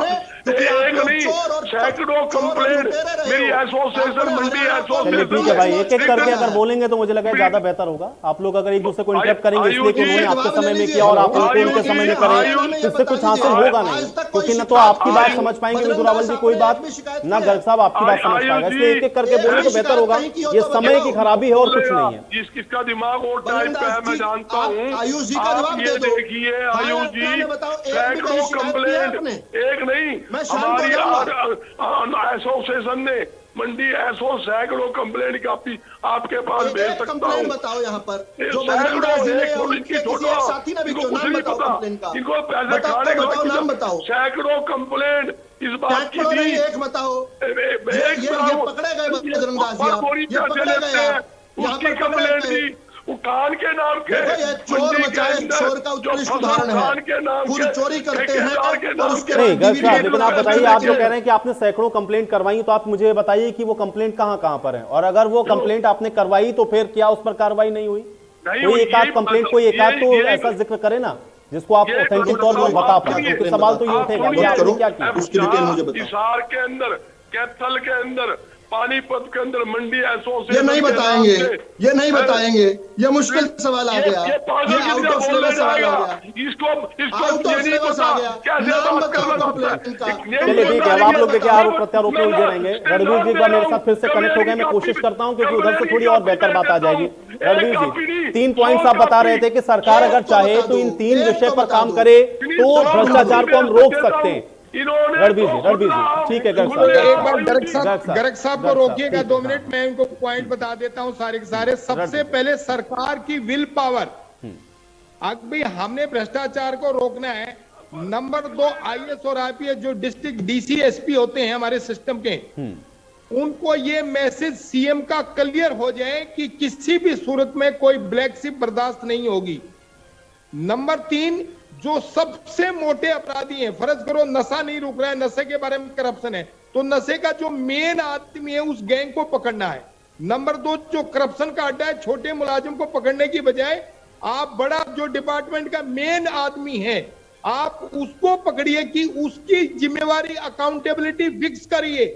एक नहीं सैकड़ों कंप्लेंट मेरी एसोसिएशन मंडी चलिए एसोसिएशन ठीक है भाई, एक एक करके अगर बोलेंगे तो मुझे लगा ज्यादा बेहतर होगा। आप लोग अगर एक दूसरे को इंटरप्ट करेंगे इसलिए कि उन्होंने आपके समय में किया और आप उनके समय में करें, तो इससे कुछ हासिल होगा नहीं, क्योंकि न तो आपकी बात समझ पाएंगे विदुरावल जी कोई बात, ना गर्ग साहब आपकी बात समझ पाएगा। इसलिए एक एक करके बोले तो बेहतर होगा। ये समय की खराबी है और कुछ नहीं है। जिसका दिमाग और टाइप का है मैं जानता हूँ। आयुष जी का आप जवाब ये दे दो। देखिए आयुष जी, सैकड़ों कंप्लेंट एक नहीं, हमारी एसोसिएशन ने मंडी एसो सैकड़ों कंप्लेंट काफी आपके पास भेज सकता हूँ। बताओ यहाँ पर जो इनको पैसे खाने का नाम बताओ। सैकड़ों कंप्लेंट इस बात की थी, एक बताओ, ये पकड़े गए बजरंगदास जी, ये पकड़े गए, उसकी कंप्लेंट थी वो कान के नाम के चोर मचाए शोर का उत्कृष्ट उदाहरण है। पूरी चोरी करते हैं और उसके नहीं गर्ग साहब, लेकिन आप बताइए, आप जो कह रहे हैं कि आपने सैकड़ों कंप्लेंट करवाई, तो आप मुझे बताइए कि वो कंप्लेंट कहां कहां पर है, और अगर वो कंप्लेंट आपने करवाई तो फिर क्या उस पर कार्रवाई नहीं हुई? कोई एक आध कंप्लेंट, कोई एक आध तो ऐसा जिक्र करे ना जिसको आप ऑथेंटिक तौर पर बता पाए। तो सवाल तो ये उठेगा कि आपने क्या किया। हिसार के अंदर, कैथल के अंदर, पानीपत के अंदर मंडी एसोसिएशन ये नहीं बताएंगे, ये नहीं बताएंगे, ये मुश्किल सवाल आ गया, ये आउट ऑफ सिलेबस सवाल आ गया, इसको आउट ऑफ सिलेबस आ गया। नाम बताओ कंप्लेंट का। चलिए ठीक है, अब आप लोग देखिए आरोप प्रत्यारोप में उलझे रहेंगे। रणवीर जी एक बार मेरे साथ फिर से कनेक्ट हो गए, मैं कोशिश करता हूं क्योंकि उधर से थोड़ी और बेहतर बात आ जाएगी। रणवीर जी, 3 पॉइंट्स आप बता रहे थे कि सरकार अगर चाहे तो इन 3 विषय पर काम करे तो भ्रष्टाचार को हम रोक सकते हैं। रणवीर जी ठीक है, एक बार गर्ग साहब को रोकिएगा 2 मिनट, मैं इनको पॉइंट बता देता हूं सारे के सारे। सबसे पहले सरकार की विल पावर, अभी हमने भ्रष्टाचार को रोकना है। नंबर 2, आईएएस और आईपीएस जो डिस्ट्रिक्ट डीसी एसपी होते हैं हमारे सिस्टम के, उनको ये मैसेज सीएम का क्लियर हो जाए कि किसी भी सूरत में कोई ब्लैक शिप बर्दाश्त नहीं होगी। नंबर 3, जो सबसे मोटे अपराधी हैं, फर्ज करो नशा नहीं रुक रहा है, नशे के बारे में करप्शन है, तो नशे का जो मेन आदमी है उस गैंग को पकड़ना है। नंबर 2, जो करप्शन का अड्डा है, छोटे मुलाजिम को पकड़ने की बजाय आप बड़ा जो डिपार्टमेंट का मेन आदमी है आप उसको पकड़िए कि उसकी जिम्मेवारी अकाउंटेबिलिटी फिक्स करिए।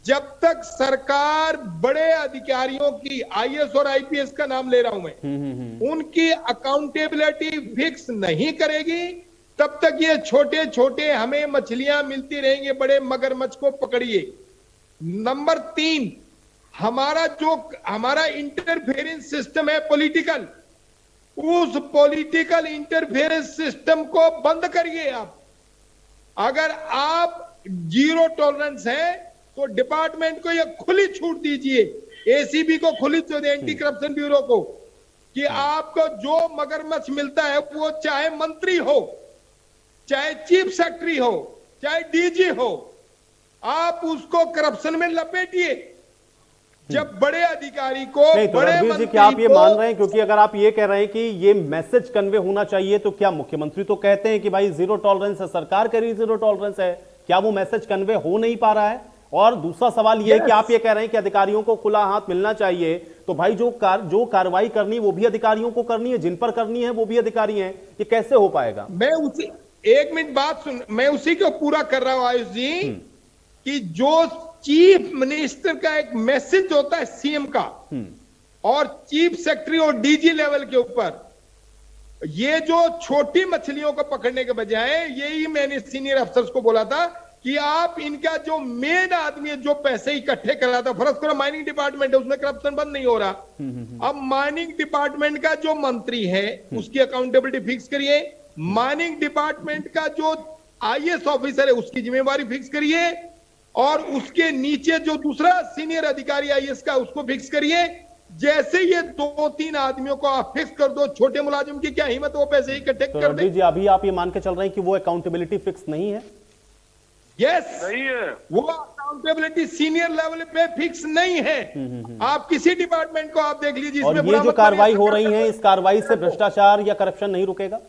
जब तक सरकार बड़े अधिकारियों की, आईएएस और आईपीएस का नाम ले रहा हूं मैं, उनकी अकाउंटेबिलिटी फिक्स नहीं करेगी तब तक ये छोटे छोटे हमें मछलियां मिलती रहेंगी, बड़े मगरमच्छ को पकड़िए। नंबर 3, हमारा इंटरफेरेंस सिस्टम है पॉलिटिकल, उस पॉलिटिकल इंटरफेरेंस सिस्टम को बंद करिए आप। अगर आप जीरो टॉलरेंस है तो डिपार्टमेंट को ये खुली छूट दीजिए, एसीबी को खुली छूट, एंटी करप्शन ब्यूरो को, कि आपको जो मगरमच्छ मिलता है वो चाहे मंत्री हो, चाहे चीफ सेक्रेटरी हो, चाहे डीजी हो, आप उसको करप्शन में लपेटिए। जब बड़े अधिकारी को, बड़े मंत्री क्या आप ये मान रहे हैं, क्योंकि अगर आप ये कह रहे हैं कि ये मैसेज कन्वे होना चाहिए, तो क्या मुख्यमंत्री तो कहते हैं कि भाई जीरो टॉलरेंस है, सरकार कह रही जीरो टॉलरेंस है, क्या वो मैसेज कन्वे हो नहीं पा रहा है? और दूसरा सवाल यह है कि आप ये कह रहे हैं कि अधिकारियों को खुला हाथ मिलना चाहिए, तो भाई जो कार्रवाई करनी वो भी अधिकारियों को करनी है, जिन पर करनी है वो भी अधिकारी हैं, ये कैसे हो पाएगा? मैं उसी, 1 मिनट बात सुन, मैं उसी को पूरा कर रहा हूं आयुष जी, कि जो चीफ मिनिस्टर का एक मैसेज होता है सीएम का और चीफ सेक्रेटरी और डीजी लेवल के ऊपर, ये जो छोटी मछलियों को पकड़ने के बजाय, यही मैंने सीनियर अफसर्स को बोला था कि आप इनका जो मेन आदमी है जो पैसे इकट्ठे कर रहा था, फर्ज करो माइनिंग डिपार्टमेंट है, उसमें करप्शन बंद नहीं हो रहा, अब माइनिंग डिपार्टमेंट का जो मंत्री है उसकी अकाउंटेबिलिटी फिक्स करिए, माइनिंग डिपार्टमेंट का जो आईएएस ऑफिसर है उसकी जिम्मेवारी फिक्स करिए, और उसके नीचे जो दूसरा सीनियर अधिकारी आईएएस का उसको फिक्स करिए। जैसे ये 2-3 आदमियों को आप फिक्स कर दो, छोटे मुलाजिम की क्या हिम्मत वो पैसे इकट्ठे कर दे। जी अभी आप ये मान के चल रहे हैं कि वो अकाउंटेबिलिटी फिक्स नहीं है? यस, नहीं है, वो अकाउंटेबिलिटी सीनियर लेवल पे फिक्स नहीं है। आप किसी डिपार्टमेंट को आप देख लीजिए। और ये जो कार्रवाई हो रही है, इस कार्रवाई से भ्रष्टाचार या करप्शन नहीं रुकेगा?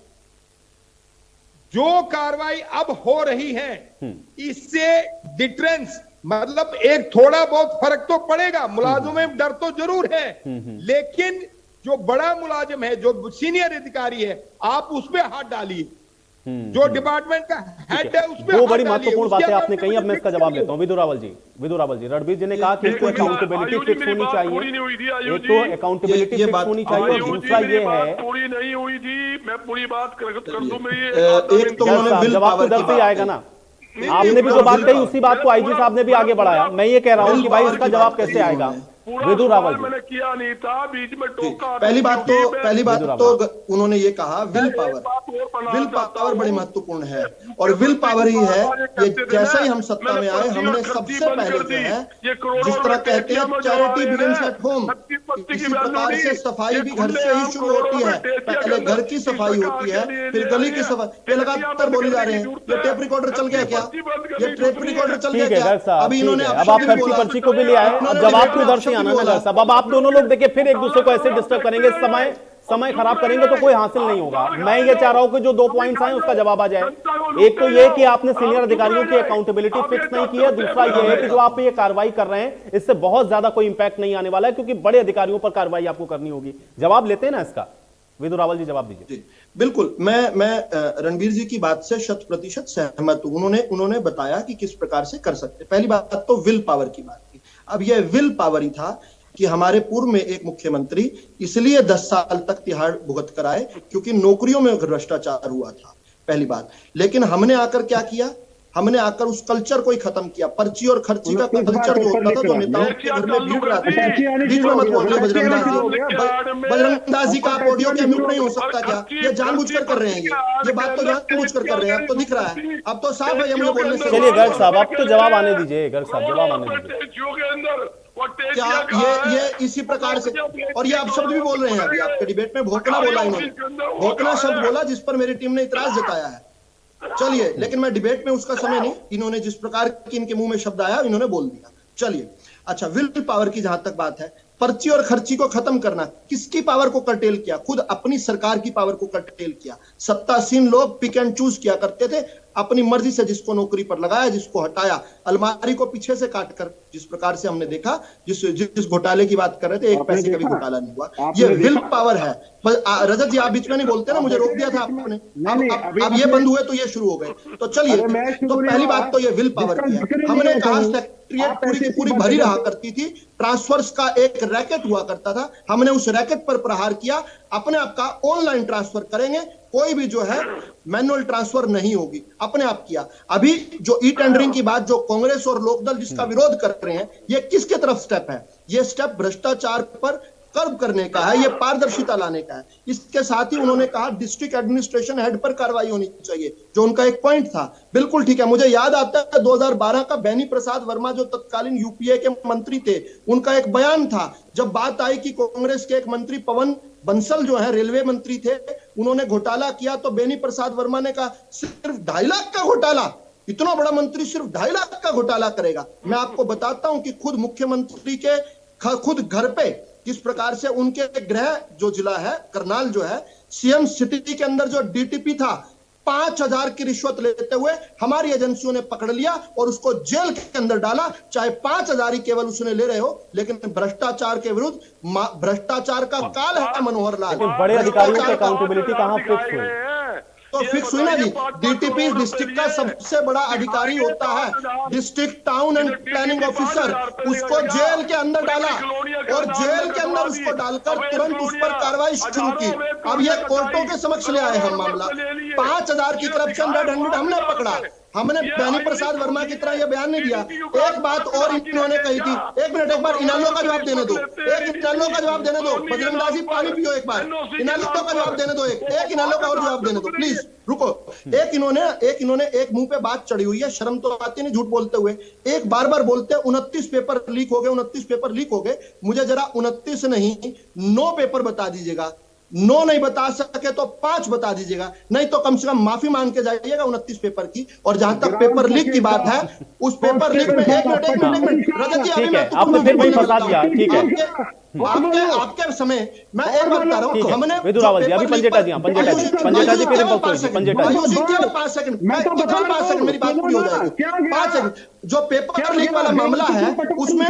जो कार्रवाई अब हो रही है इससे डिटरेंस, मतलब एक थोड़ा बहुत फर्क तो पड़ेगा, मुलाजिम में डर तो जरूर है, लेकिन जो बड़ा मुलाजिम है, जो सीनियर अधिकारी है, आप उस पर हाथ डालिए। जो डिपार्टमेंट का हेड है उसमें दो हाथ बड़ी डालिए, महत्वपूर्ण उसके बातें अकाउंट आपने में कही, अब मैं इसका फिक्स जवाब करिए। लेता हूं। विदुरावल जी, रणबीर जी ने कहा कि इसको अकाउंटेबिलिटी फिक्स होनी चाहिए, एक तो अकाउंटेबिलिटी ये फिक्स बात होनी चाहिए, और दूसरा ये है पूरी नहीं हुई थी, मैं पूरी बात कर दूं मेरी एक तो उन्होंने विल जवाब तो पावर इधर की से ही बात आएगा की। ना। आपने भी जो बात कही उसी बात को आईजी साहब ने भी आगे बढ़ाया। मैं ये कह रहा हूं कि भाई इसका जवाब कैसे आएगा। विदुरावल जी, मैंने किया नहीं था, बीच में टोका। पहली बात तो उन्होंने ये कहा विल पावर बड़ी महत्वपूर्ण है, और विल पावर ही है ये। जैसे ही हम सत्ता में आए, हमने सबसे पहले जो है, जिस तरह कहते हैं चैरिटी बिगिंस एट होम, इसी प्रकार से सफाई भी घर से ही शुरू होती है। पहले घर की सफाई होती है, फिर गली की सफाई। ये लगातार बोले जा रहे हैं। ये टेप रिकॉर्डर चल गया क्या? ये टेप रिकॉर्डर चल गया क्या? अभी इन्होंने अब आप खर्ची पर्ची को भी ले आए, अब जवाब तो इधर से आना ना साहब। अब आप दोनों लोग देखिए फिर एक दूसरे को ऐसे डिस्टर्ब करेंगे, समय खराब करेंगे तो कोई हासिल नहीं होगा। मैं ये चाह रहा हूं कि जो 2 पॉइंट्स आए उसका जवाब आ जाए। एक तो ये कि आपने सीनियर अधिकारियों की अकाउंटेबिलिटी फिक्स नहीं की है, दूसरा ये है कि जो आप ये कार्रवाई कर रहे हैं इससे बहुत ज्यादा कोई इंपैक्ट नहीं आने वाला है, क्योंकि बड़े अधिकारियों पर कार्रवाई आपको करनी होगी। जवाब लेते हैं ना इसका? विदुरावल जी जवाब दीजिए। बिल्कुल, मैं रणबीर जी की बात से 100% सहमत हूं। उन्होंने बताया कि किस प्रकार से कर सकते। पहली बात तो विल पावर की बात की। अब यह विल पावर ही था कि हमारे पूर्व में एक मुख्यमंत्री इसलिए 10 साल तक तिहाड़ भुगत कर आए क्योंकि नौकरियों में भ्रष्टाचार हुआ था, पहली बात। लेकिन हमने आकर क्या किया? हमने आकर उस कल्चर को ही खत्म किया। पर्ची और खर्ची का कल्चर जो होता था, जो नेताओं के घर में भीड़ रहती थी। बीच में मत बोलिए बजरंगदास जी का आप ऑडियो क्या म्यूट नहीं हो सकता क्या? ये जानबूझकर कर रहे हैं, ये बात तो जानबूझकर कर रहे हैं। अब तो दिख रहा है, अब तो साफ है ये मुझे बोलने से। चलिए गर्ग साहब, अब तो जवाब आने दीजिए। गर्ग साहब जवाब आने दीजिए। क्या ये इसी प्रकार से, और ये आप शब्द भी बोल रहे हैं अभी आपके डिबेट में, भोंकना बोला इन्होंने, भोंकना शब्द बोला जिस पर मेरी टीम ने इतराज जताया है। चलिए, लेकिन मैं डिबेट में उसका समय नहीं, इन्होंने जिस प्रकार की इनके मुंह में शब्द आया इन्होंने बोल दिया। चलिए, अच्छा, विल पावर की जहां तक बात है, पर्ची और खर्ची को खत्म करना, किसकी पावर को कर्टेल किया? खुद अपनी सरकार की पावर को कर्टेल किया। सत्तासीन लोग पिक एंड चूज किया करते थे, अपनी मर्जी से जिसको नौकरी पर लगाया, जिसको हटाया, अलमारी को पीछे से काटकर, जिस प्रकार से हमने देखा, जिस घोटाले की बात कर रहे थे, एक पैसे का भी घोटाला नहीं हुआ। ये विल पावर है। रजत जी, आप बीच में नहीं बोलते ना, मुझे रोक दिया था आपने। अब ये बंद हुए तो ये शुरू हो गए। तो चलिए, तो पहली बात तो ये विल पावर की है। हमने कहा सेक्रेटरीट पूरी की पूरी भरी रहा करती थी, ट्रांसफर्स का एक रैकेट हुआ करता था, हमने उस रैकेट पर प्रहार किया। अपने आप का ऑनलाइन ट्रांसफर करेंगे, कोई भी जो है मैनुअल ट्रांसफर नहीं होगी, अपने आप किया। अभी जो ई टेंडरिंग की बात जो कांग्रेस और लोकदल जिसका विरोध कर रहे हैं, ये किसके तरफ स्टेप है? ये स्टेप भ्रष्टाचार पर कर्ब करने का है, ये पारदर्शिता लाने का है। इसके साथ ही उन्होंने कहा डिस्ट्रिक्ट एडमिनिस्ट्रेशन हेड पर कार्रवाई होनी चाहिए, जो उनका एक पॉइंट था। बिल्कुल ठीक है, मुझे याद आता है 2012 का बेनी प्रसाद वर्मा जो तत्कालीन यूपीए के मंत्री थे, उनका एक बयान था जब बात आई कि कांग्रेस के एक मंत्री पवन बंसल जो है रेलवे मंत्री थे, उन्होंने घोटाला किया, तो बेनी प्रसाद वर्मा ने कहा सिर्फ 2.5 लाख का घोटाला, इतना बड़ा मंत्री सिर्फ 2.5 लाख का घोटाला करेगा। मैं आपको बताता हूं कि खुद मुख्यमंत्री के खुद घर पे किस प्रकार से उनके गृह जो जिला है करनाल जो है, सीएम सिटी के अंदर जो डीटीपी था, 5,000 की रिश्वत लेते हुए हमारी एजेंसियों ने पकड़ लिया और उसको जेल के अंदर डाला। चाहे 5,000 ही केवल उसने ले रहे हो, लेकिन भ्रष्टाचार के विरुद्ध भ्रष्टाचार का काल है मनोहर लाल। बड़े अधिकारियों की अकाउंटेबिलिटी कहां फिक्स हुई? तो फिक्स हुई ना जी। डीटीपी डिस्ट्रिक्ट का सबसे बड़ा अधिकारी होता है, district town and planning officer, उसको जेल के अंदर डाला और जेल के अंदर उसको डालकर तुरंत उस पर कार्रवाई शुरू की। अब ये कोर्टों के समक्ष ले आए हम मामला। 5,000 की करप्शन रेड हैंडेड हमने पकड़ा। हमने बेनी प्रसाद वर्मा की तरह यह बयान नहीं दिया। एक बात और इन्होंने कही थी, एक मिनट, एक बार इनालो का जवाब देने दो, एक इनालो का जवाब देने दो। बजरंगदास जी पानी पियो एक बार, इनालो का जवाब देने दो, एक इनालो का और जवाब देने दो प्लीज, रुको। एक इन्होंने एक मुंह पे बात चढ़ी हुई है, शर्म तो आती नहीं झूठ बोलते हुए। एक बार बार बोलते 29 पेपर लीक हो गए, 29 पेपर लीक हो गए। मुझे जरा 29 नहीं 9 पेपर बता दीजिएगा। 9 नहीं बता सके तो 5 बता दीजिएगा, नहीं तो कम से कम माफी मांग के जाइएगा 29 पेपर की। और जहां तक पेपर लीक की बात है, उस पेपर लीक में एक मिनट रजत जी, ठीक है, आपने फिर वही फंसा दिया। ठीक है, आपके समय मैं एक बात बता रहा हूँ, हमने विदु रावल जी, अभी पंजेटा जी, पंजेटा जी फिर इंपल्स होगी, पंजेटा जी। 5 सेकंड मेरी बात पूरी हो जाएगी। 5 सेकंड। जो पेपर लीक वाला मामला है उसमें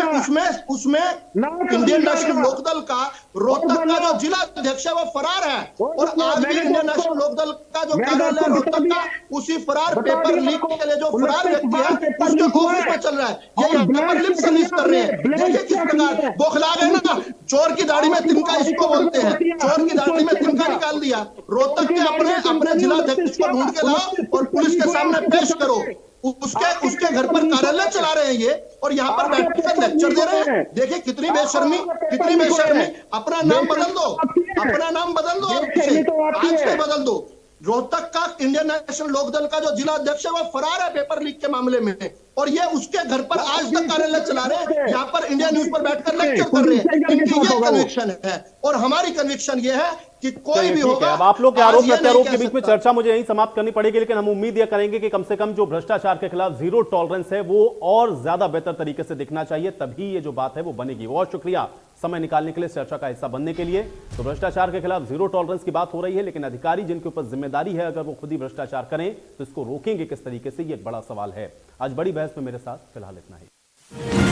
इंडियन नेशनल लोकदल का रोहतक का जो जिला अध्यक्ष है वो फरार है, और आज भी इंडियन नेशनल लोकदल का जो कार्यालय रोहतक का उसी फरार पेपर लीक के लिए जो फरार व्यक्ति है उसके ऑफिस में चल रहा है। ये यहाँ पर लिप सर्विस कर रहे हैं। देखिए किस प्रकार बौखला गए ना, चोर की दाढ़ी में तिनका इसको बोलते हैं, चोर की दाढ़ी में तिनका निकाल दिया। रोहतक के अपने जिला अध्यक्ष को ढूंढ के लाओ और पुलिस के सामने पेश करो। उसके घर पर कार्यालय चला रहे हैं ये, और यहाँ पर बैठकर लेक्चर दे रहे हैं। देखिए कितनी बेशर्मी। अपना नाम बदल दो, आज से बदल दो। रोहतक का इंडियन नेशनल लोकदल का जो जिला अध्यक्ष है वो फरार है पेपर लीक के मामले में, और ये उसके घर पर आज तक कार्यालय चला रहे हैं, यहाँ पर इंडिया न्यूज पर बैठकर लेक्चर कर रहे हैं। इनकी ये कन्विक्शन है, और हमारी कन्विक्शन ये है कि कोई भी होगा। अब आप लोग के आरोप प्रत्यारोप के बीच में चर्चा मुझे यहीं समाप्त करनी पड़ेगी, लेकिन हम उम्मीद यह करेंगे कि कम से कम जो भ्रष्टाचार के खिलाफ जीरो टॉलरेंस है वो और ज्यादा बेहतर तरीके से दिखना चाहिए, तभी ये जो बात है वो बनेगी। बहुत शुक्रिया समय निकालने के लिए, चर्चा का हिस्सा बनने के लिए। तो भ्रष्टाचार के खिलाफ जीरो टॉलरेंस की बात हो रही है, लेकिन अधिकारी जिनके ऊपर जिम्मेदारी है अगर वो खुद ही भ्रष्टाचार करें तो इसको रोकेंगे किस तरीके से, ये एक बड़ा सवाल है। आज बड़ी बहस में मेरे साथ फिलहाल इतना ही।